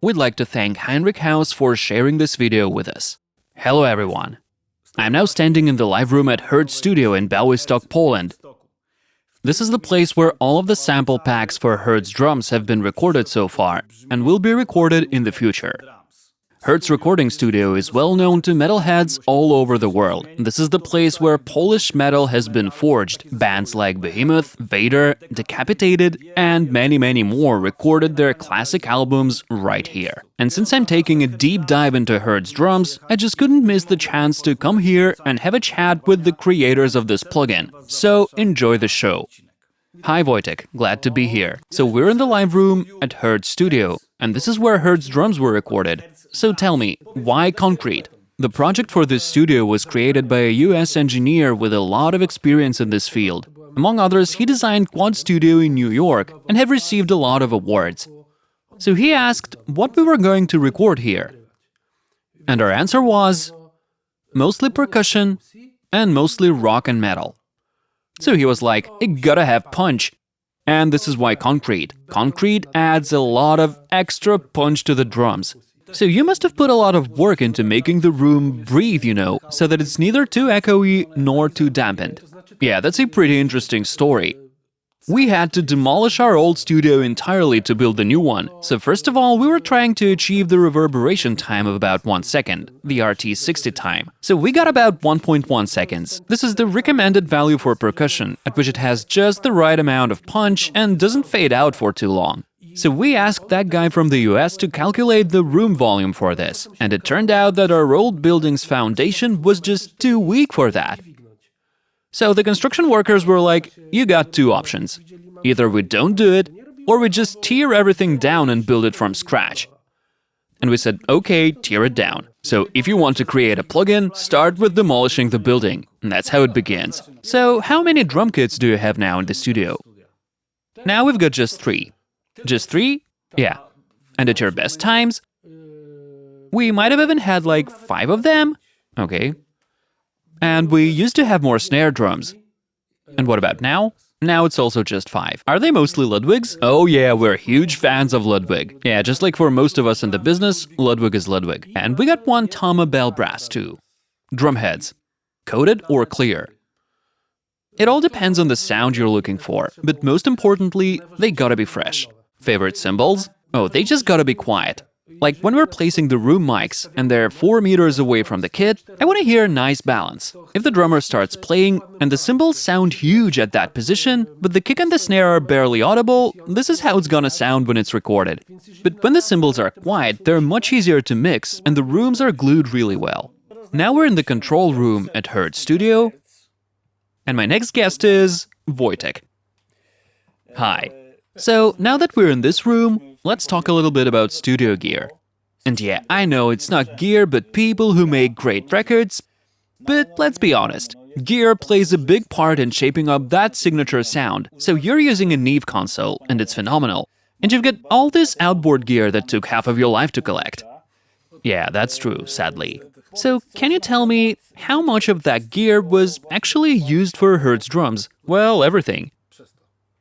we'd like to thank Heinrich House for sharing this video with us. Hello everyone. I'm now standing in the live room at HERTZ Studio in Białystok, Poland. This is the place where all of the sample packs for HERTZ drums have been recorded so far, and will be recorded in the future. HERTZ Recording Studio is well known to metalheads all over the world. This is the place where Polish metal has been forged. Bands like Behemoth, Vader, Decapitated, and many more recorded their classic albums right here. And since I'm taking a deep dive into HERTZ drums, I just couldn't miss the chance to come here and have a chat with the creators of this plugin. So enjoy the show. Hi Wojtek, glad to be here. So we're in the live room at HERTZ Studio, and this is where HERTZ drums were recorded. So tell me, why concrete? The project for this studio was created by a US engineer with a lot of experience in this field. Among others, he designed Quad Studio in New York and have received a lot of awards. So he asked what we were going to record here. And our answer was mostly percussion and mostly rock and metal. So he was like, it gotta have punch. And this is why concrete. Concrete adds a lot of extra punch to the drums. So you must have put a lot of work into making the room breathe, so that it's neither too echoey nor too dampened. Yeah, that's a pretty interesting story. We had to demolish our old studio entirely to build the new one. So first of all, we were trying to achieve the reverberation time of about 1 second, the RT60 time. So we got about 1.1 seconds. This is the recommended value for percussion, at which it has just the right amount of punch and doesn't fade out for too long. So we asked that guy from the US to calculate the room volume for this, and it turned out that our old building's foundation was just too weak for that. So the construction workers were like, you got two options. Either we don't do it, or we just tear everything down and build it from scratch. And we said, okay, tear it down. So if you want to create a plugin, start with demolishing the building. And that's how it begins. So how many drum kits do you have now in the studio? Now we've got just 3. Just 3? Yeah. And at your best times? We might have even had like 5 of them? Okay. And we used to have more snare drums. And what about now? Now it's also just 5. Are they mostly Ludwigs? Oh yeah, we're huge fans of Ludwig. Yeah, just like for most of us in the business, Ludwig is Ludwig. And we got one Tama bell brass too. Drum heads. Coated or clear? It all depends on the sound you're looking for, but most importantly, they gotta be fresh. Favorite cymbals? Oh, they just gotta be quiet. Like when we're placing the room mics and they're 4 meters away from the kit, I want to hear nice balance. If the drummer starts playing and the cymbals sound huge at that position, but the kick and the snare are barely audible, this is how it's gonna sound when it's recorded. But when the cymbals are quiet, they're much easier to mix and the rooms are glued really well. Now we're in the control room at HERTZ Studio, and my next guest is Wojtek. Hi. So now that we're in this room, let's talk a little bit about studio gear. And yeah, I know it's not gear but people who make great records, but let's be honest, gear plays a big part in shaping up that signature sound. So you're using a Neve console, and it's phenomenal. And you've got all this outboard gear that took half of your life to collect. Yeah, that's true, sadly. So can you tell me how much of that gear was actually used for HERTZ drums? Well, everything.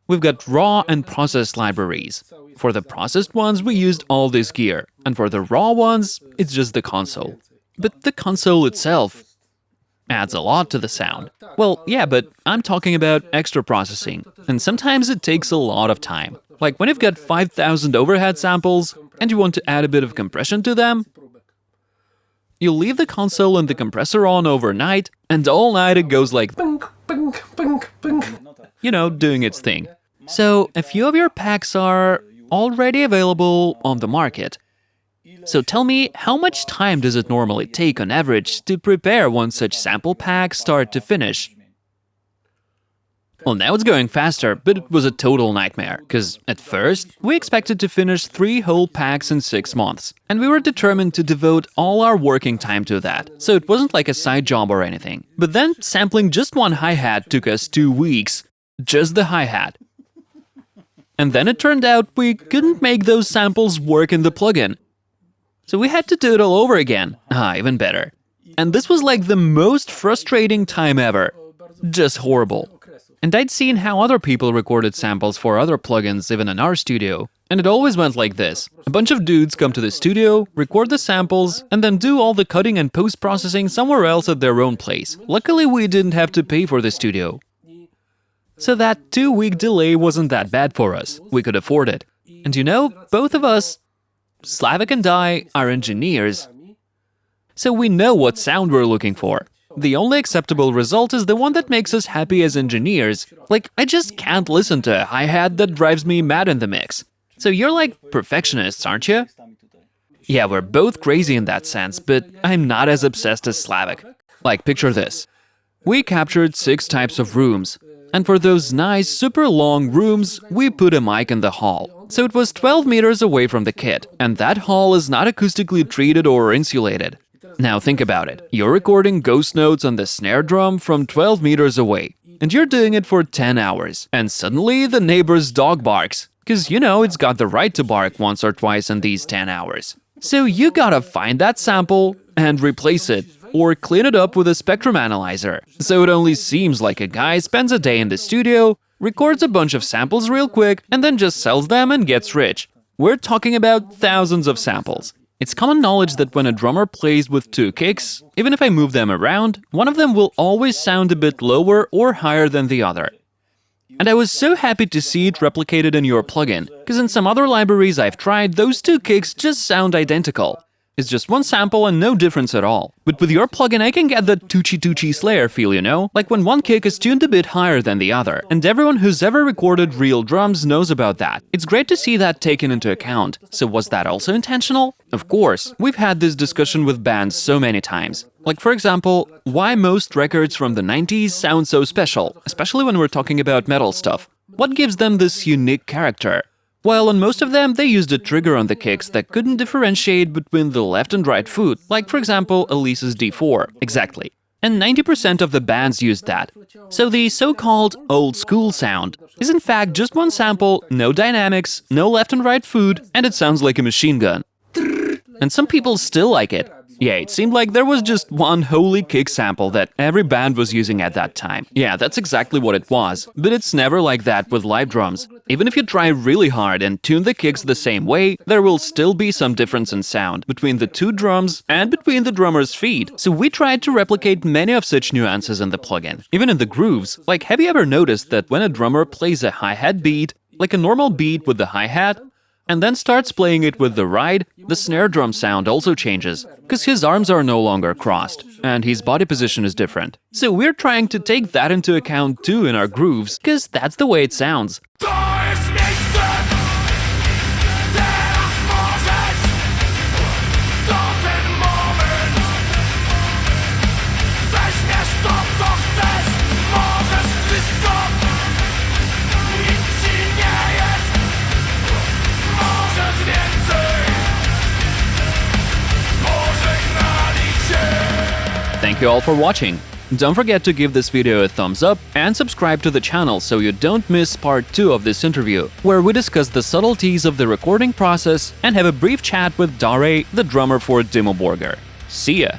We've got raw and processed libraries. For the processed ones, we used all this gear, and for the raw ones, it's just the console. But the console itself adds a lot to the sound. Well, yeah, but I'm talking about extra processing, and sometimes it takes a lot of time. Like when you've got 5,000 overhead samples, and you want to add a bit of compression to them, you leave the console and the compressor on overnight, and all night it goes like doing its thing. So a few of your packs are already available on the market. So tell me, how much time does it normally take on average to prepare one such sample pack start to finish? Well, now it's going faster, but it was a total nightmare, because at first, we expected to finish 3 whole packs in 6 months, and we were determined to devote all our working time to that, so it wasn't like a side job or anything. But then, sampling just one hi-hat took us 2 weeks. Just the hi-hat. And then it turned out we couldn't make those samples work in the plugin. So we had to do it all over again. Even better. And this was like the most frustrating time ever. Just horrible. And I'd seen how other people recorded samples for other plugins even in our studio. And it always went like this. A bunch of dudes come to the studio, record the samples, and then do all the cutting and post-processing somewhere else at their own place. Luckily, we didn't have to pay for the studio. So that 2-week delay wasn't that bad for us. We could afford it. And you know, both of us, Slavik and I, are engineers. So we know what sound we're looking for. The only acceptable result is the one that makes us happy as engineers. Like, I just can't listen to a hi-hat that drives me mad in the mix. So you're like perfectionists, aren't you? Yeah, we're both crazy in that sense, but I'm not as obsessed as Slavik. Like, picture this. We captured 6 types of rooms. And for those nice, super long rooms, we put a mic in the hall. So it was 12 meters away from the kit, and that hall is not acoustically treated or insulated. Now think about it. You're recording ghost notes on the snare drum from 12 meters away, and you're doing it for 10 hours. And suddenly the neighbor's dog barks, because you know it's got the right to bark once or twice in these 10 hours. So you gotta find that sample and replace it, or clean it up with a spectrum analyzer. So it only seems like a guy spends a day in the studio, records a bunch of samples real quick, and then just sells them and gets rich. We're talking about thousands of samples. It's common knowledge that when a drummer plays with 2 kicks, even if I move them around, one of them will always sound a bit lower or higher than the other. And I was so happy to see it replicated in your plugin, because in some other libraries I've tried, those 2 kicks just sound identical. It's just one sample and no difference at all. But with your plugin I can get the Tucci Slayer feel, you know? Like when one kick is tuned a bit higher than the other. And everyone who's ever recorded real drums knows about that. It's great to see that taken into account. So was that also intentional? Of course. We've had this discussion with bands so many times. Like for example, why most records from the 90s sound so special, especially when we're talking about metal stuff. What gives them this unique character? Well, on most of them, they used a trigger on the kicks that couldn't differentiate between the left and right foot, like for example, Elise's D4. Exactly. And 90% of the bands used that. So the so-called old school sound is in fact just one sample, no dynamics, no left and right foot, and it sounds like a machine gun. And some people still like it. Yeah, it seemed like there was just one holy kick sample that every band was using at that time. Yeah, that's exactly what it was. But it's never like that with live drums. Even if you try really hard and tune the kicks the same way, there will still be some difference in sound between the 2 drums and between the drummer's feet. So we tried to replicate many of such nuances in the plugin. Even in the grooves. Like, have you ever noticed that when a drummer plays a hi-hat beat, like a normal beat with the hi-hat, and then starts playing it with the ride, the snare drum sound also changes, because his arms are no longer crossed, and his body position is different. So we're trying to take that into account too in our grooves, because that's the way it sounds. Thank you all for watching. Don't forget to give this video a thumbs up and subscribe to the channel so you don't miss part 2 of this interview, where we discuss the subtleties of the recording process and have a brief chat with Dare, the drummer for Dimmu Borgir. See ya!